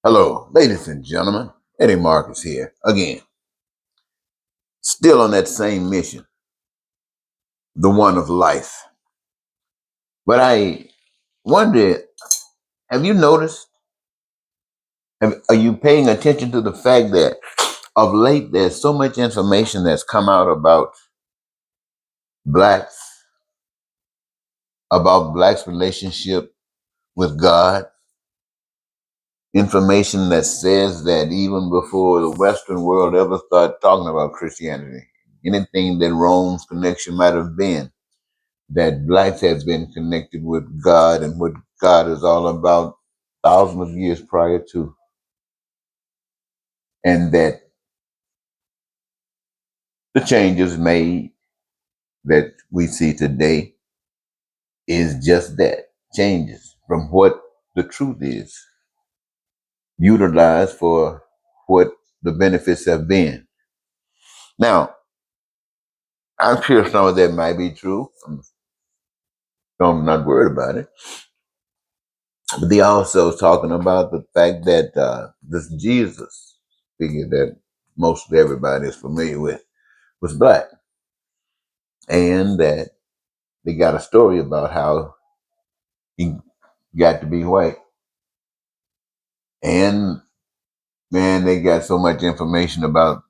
Hello, ladies and gentlemen. Eddie Marcus here again, still on that same mission, the one of life. But I wonder, have you noticed? Are you paying attention to the fact that of late there's so much information that's come out blacks, about blacks' relationship with God? Information that says that even before the Western world ever started talking about Christianity, anything that Rome's connection might have been, that blacks has been connected with God and what God is all about thousands of years prior to, and that the changes made that we see today is just that, changes from what the truth is, utilized for what the benefits have been. Now, I'm sure some of that might be true. I'm not worried about it. But they also talking about the fact that this Jesus figure that most everybody is familiar with was black, and that they got a story about how he got to be white. And man, they got so much information about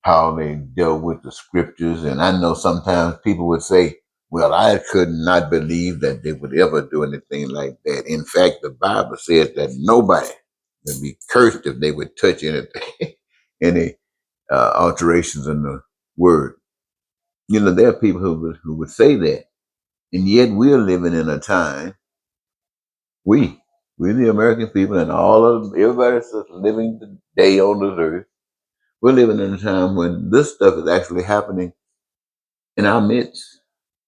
how they dealt with the scriptures. And I know sometimes people would say, well, I could not believe that they would ever do anything like that. In fact, the Bible says that nobody would be cursed if they would touch anything, any alterations in the word. You know, there are people who would say that. And yet we're living in a time, we, we the American people and all of everybody that's living today on this earth, we're living in a time when this stuff is actually happening in our midst.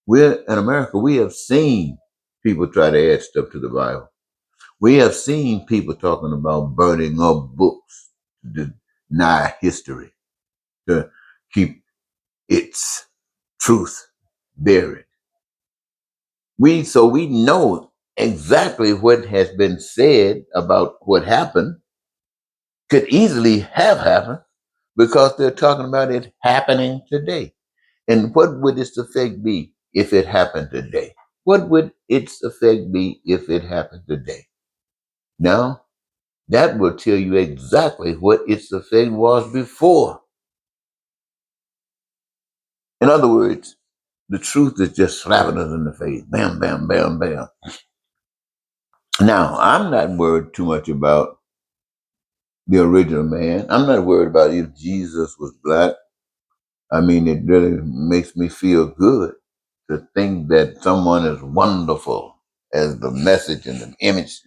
We're in America, we have seen people try to add stuff to the Bible. We have seen people talking about burning up books to deny history, to keep its truth buried. So we know exactly what has been said about what happened could easily have happened because they're talking about it happening today. And what would its effect be if it happened today? What would its effect be if it happened today? Now, that will tell you exactly what its effect was before. In other words, the truth is just slapping us in the face. Bam, bam, bam, bam. Now, I'm not worried too much about the original man. I'm not worried about if Jesus was black. I mean, it really makes me feel good to think that someone as wonderful as the message and the image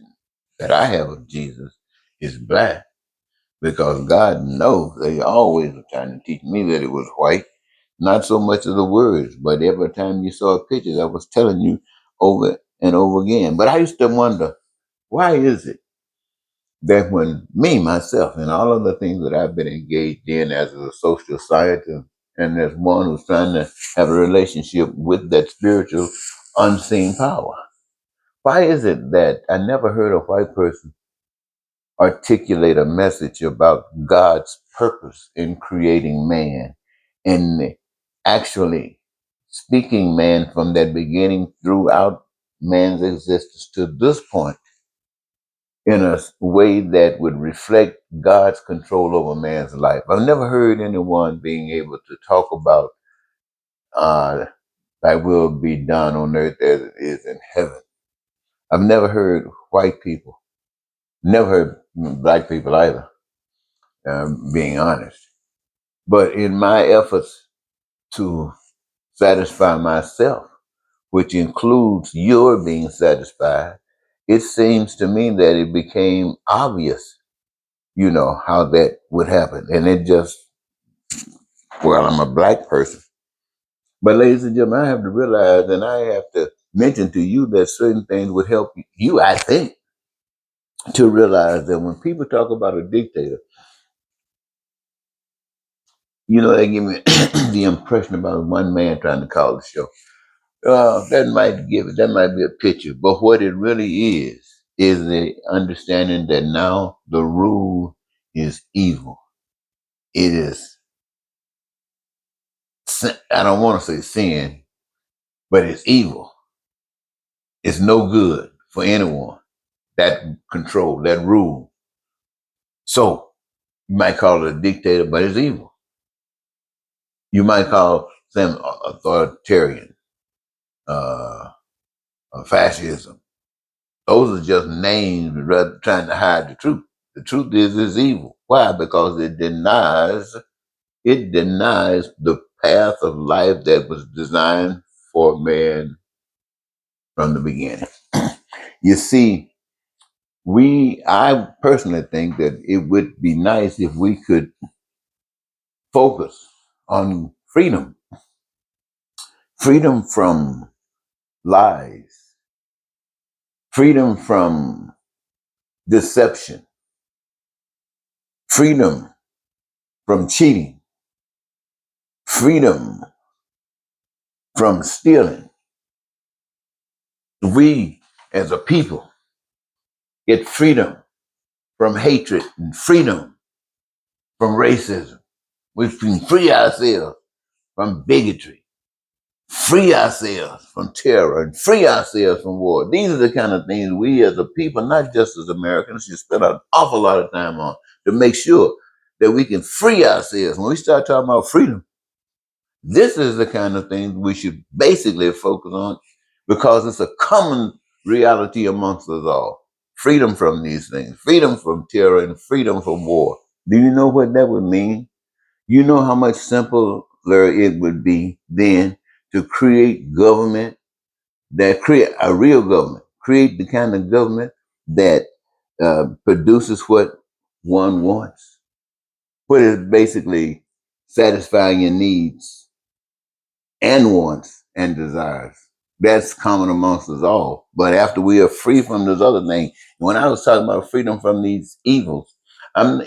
that I have of Jesus is black, because God knows they always were trying to teach me that it was white. Not so much of the words, but every time you saw a picture, I was telling you over and over again. But I used to wonder, why is it that when me, myself, and all of the things that I've been engaged in as a social scientist and as one who's trying to have a relationship with that spiritual unseen power, why is it that I never heard a white person articulate a message about God's purpose in creating man and actually speaking man from that beginning throughout man's existence to this point in a way that would reflect God's control over man's life? I've never heard anyone being able to talk about thy will be done on earth as it is in heaven. I've never heard white people, never heard black people either, being honest. But in my efforts to satisfy myself, which includes your being satisfied, it seems to me that it became obvious, how that would happen. And it just, well, I'm a black person. But ladies and gentlemen, I have to realize and I have to mention to you that certain things would help you, I think, to realize that when people talk about a dictator, they give me the impression about one man trying to call the show. That might be a picture, but what it really is is the understanding that now the rule is evil. It is, I don't want to say sin, but it's evil. It's no good for anyone. That control, that rule. So you might call it a dictator, but it's evil. You might call them authoritarian, uh, fascism. Those are just names rather trying to hide the truth. The truth is it's evil. Why? Because it denies the path of life that was designed for man from the beginning. You see, I personally think that it would be nice if we could focus on freedom, freedom from lies, freedom from deception, freedom from cheating, freedom from stealing. We as a people get freedom from hatred and freedom from racism. We can free ourselves from bigotry, free ourselves from terror, and free ourselves from war. These are the kind of things we as a people, not just as Americans, should spend an awful lot of time on to make sure that we can free ourselves. When we start talking about freedom, this is the kind of thing we should basically focus on because it's a common reality amongst us all. Freedom from these things, freedom from terror, and freedom from war. Do you know what that would mean? You know how much simpler it would be then to create government that create a real government, create the kind of government that produces what one wants, what is basically satisfying your needs and wants and desires. That's common amongst us all. But after we are free from those other things, when I was talking about freedom from these evils, I'm,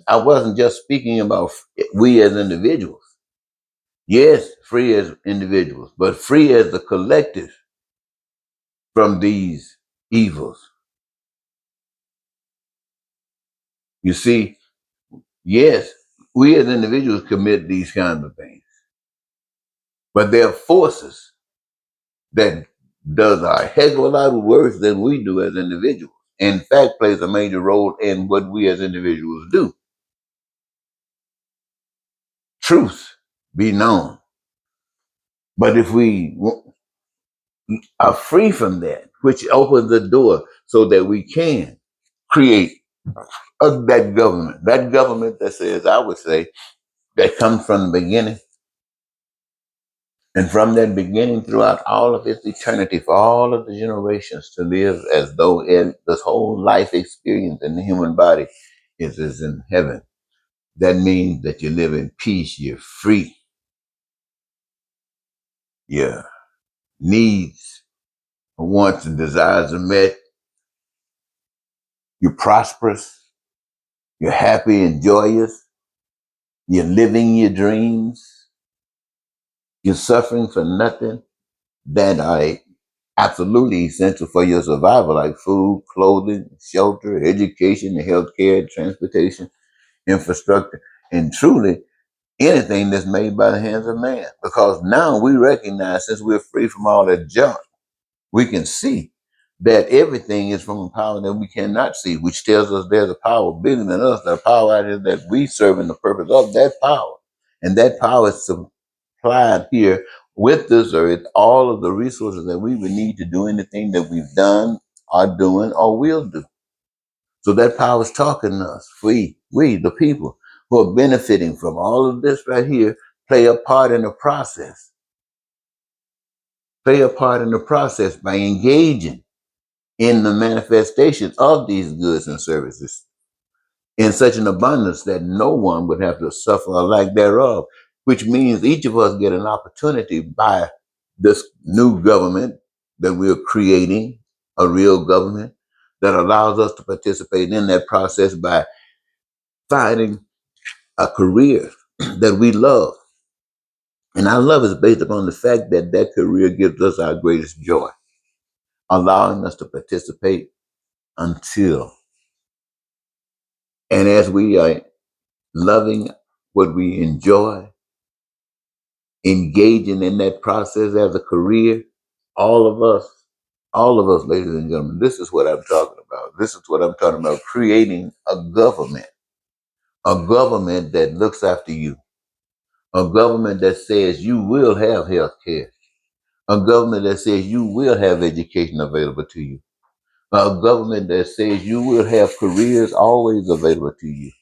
I wasn't just speaking about we as individuals. Yes, free as individuals, but free as the collective from these evils. You see, yes, we as individuals commit these kinds of things, but there are forces that does a heck of a lot worse than we do as individuals. In fact, plays a major role in what we as individuals do. Truth be known. But if we are free from that, which opens the door so that we can create that government that says, I would say, that comes from the beginning. And from that beginning throughout all of its eternity, for all of the generations to live as though this whole life experience in the human body is as in heaven. That means that you live in peace, you're free, your needs, wants, and desires are met, you're prosperous, you're happy and joyous, you're living your dreams, you're suffering for nothing that are absolutely essential for your survival, like food, clothing, shelter, education, healthcare, transportation, infrastructure, and truly anything that's made by the hands of man. Because now we recognize, since we're free from all that junk, we can see that everything is from a power that we cannot see, which tells us there's a power bigger than us, the power out there that we serve in the purpose of that power. And that power is supplied here with this earth all of the resources that we would need to do anything that we've done, are doing, or will do. So that power is talking to us. We, the people who are benefiting from all of this right here, play a part in the process. Play a part in the process by engaging in the manifestation of these goods and services in such an abundance that no one would have to suffer a lack thereof, which means each of us get an opportunity by this new government that we're creating, a real government that allows us to participate in that process by finding a career that we love. And our love is based upon the fact that that career gives us our greatest joy, allowing us to participate until, and as we are loving what we enjoy, engaging in that process as a career, all of us, ladies and gentlemen, this is what I'm talking about. This is what I'm talking about, creating a government that looks after you, a government that says you will have health care, a government that says you will have education available to you, a government that says you will have careers always available to you.